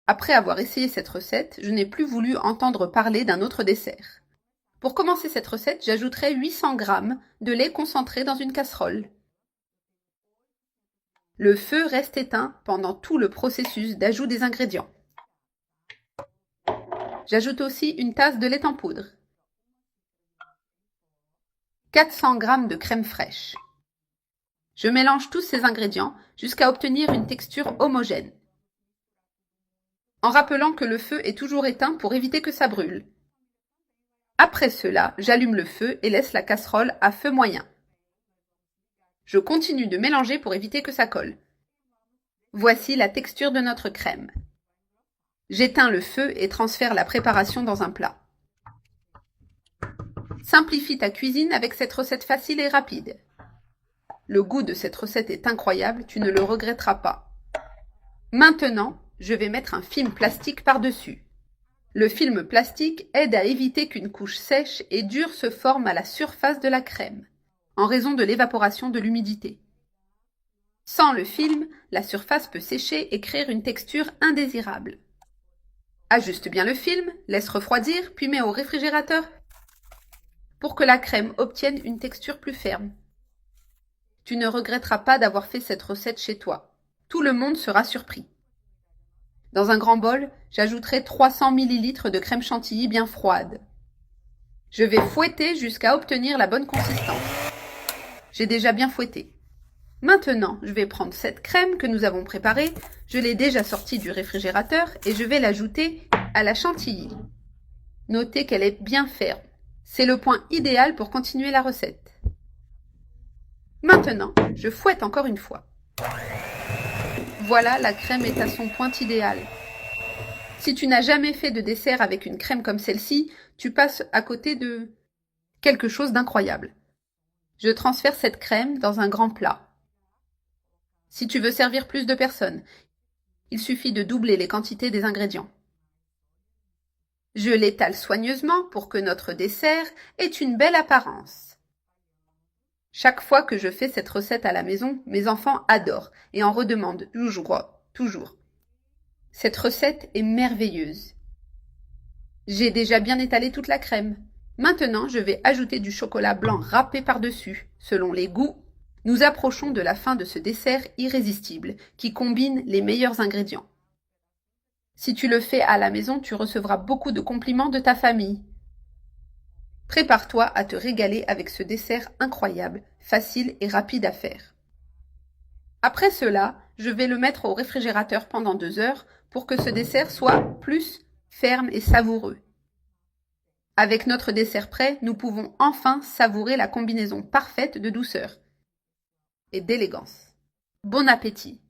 Après avoir essayé cette recette, je n'ai plus voulu entendre parler d'un autre dessert. Pour commencer cette recette, j'ajouterai 800 g de lait concentré dans une casserole. Le feu reste éteint pendant tout le processus d'ajout des ingrédients. J'ajoute aussi une tasse de lait en poudre. 400 g de crème fraîche. Je mélange tous ces ingrédients jusqu'à obtenir une texture homogène, en rappelant que le feu est toujours éteint pour éviter que ça brûle. Après cela, j'allume le feu et laisse la casserole à feu moyen. Je continue de mélanger pour éviter que ça colle. Voici la texture de notre crème. J'éteins le feu et transfère la préparation dans un plat. Simplifie ta cuisine avec cette recette facile et rapide. Le goût de cette recette est incroyable, tu ne le regretteras pas. Maintenant, je vais mettre un film plastique par-dessus. Le film plastique aide à éviter qu'une couche sèche et dure se forme à la surface de la crème, en raison de l'évaporation de l'humidité. Sans le film, la surface peut sécher et créer une texture indésirable. Ajuste bien le film, laisse refroidir, puis mets au réfrigérateur pour que la crème obtienne une texture plus ferme. Tu ne regretteras pas d'avoir fait cette recette chez toi. Tout le monde sera surpris. Dans un grand bol, j'ajouterai 300 ml de crème chantilly bien froide. Je vais fouetter jusqu'à obtenir la bonne consistance. J'ai déjà bien fouetté. Maintenant, je vais prendre cette crème que nous avons préparée, je l'ai déjà sortie du réfrigérateur et je vais l'ajouter à la chantilly. Notez qu'elle est bien ferme. C'est le point idéal pour continuer la recette. Maintenant, je fouette encore une fois. Voilà, la crème est à son point idéal. Si tu n'as jamais fait de dessert avec une crème comme celle-ci, tu passes à côté de quelque chose d'incroyable. Je transfère cette crème dans un grand plat. Si tu veux servir plus de personnes, il suffit de doubler les quantités des ingrédients. Je l'étale soigneusement pour que notre dessert ait une belle apparence. Chaque fois que je fais cette recette à la maison, mes enfants adorent et en redemandent toujours. Cette recette est merveilleuse. J'ai déjà bien étalé toute la crème. Maintenant, je vais ajouter du chocolat blanc râpé par-dessus, selon les goûts. Nous approchons de la fin de ce dessert irrésistible qui combine les meilleurs ingrédients. Si tu le fais à la maison, tu recevras beaucoup de compliments de ta famille. Prépare-toi à te régaler avec ce dessert incroyable, facile et rapide à faire. Après cela, je vais le mettre au réfrigérateur pendant 2 heures pour que ce dessert soit plus ferme et savoureux. Avec notre dessert prêt, nous pouvons enfin savourer la combinaison parfaite de douceur et d'élégance. Bon appétit!